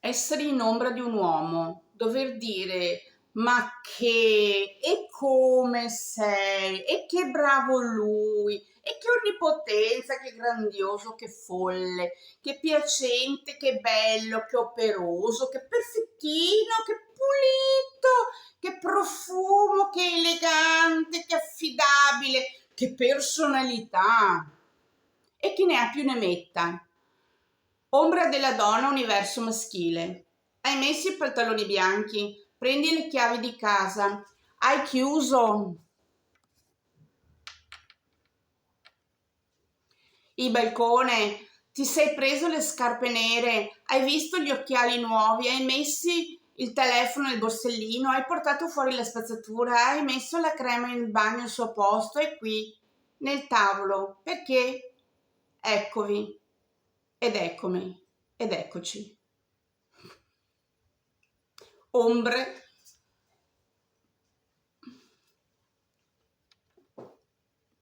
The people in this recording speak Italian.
Essere in ombra di un uomo, dover dire ma che, e come sei, e che bravo lui, e che onnipotenza, che grandioso, che folle, che piacente, che bello, che operoso, che perfettino, che pulito, che profumo, che elegante, che affidabile, che personalità. E chi ne ha più ne metta. Ombra della donna, universo maschile. Hai messo i pantaloni bianchi? Prendi le chiavi di casa. Hai chiuso il balcone? Ti sei preso le scarpe nere? Hai visto gli occhiali nuovi? Hai messo il telefono nel borsellino? Hai portato fuori la spazzatura? Hai messo la crema in bagno al suo posto? E qui, nel tavolo. Perché? Eccovi. Ed eccomi. Ed eccoci. Ombre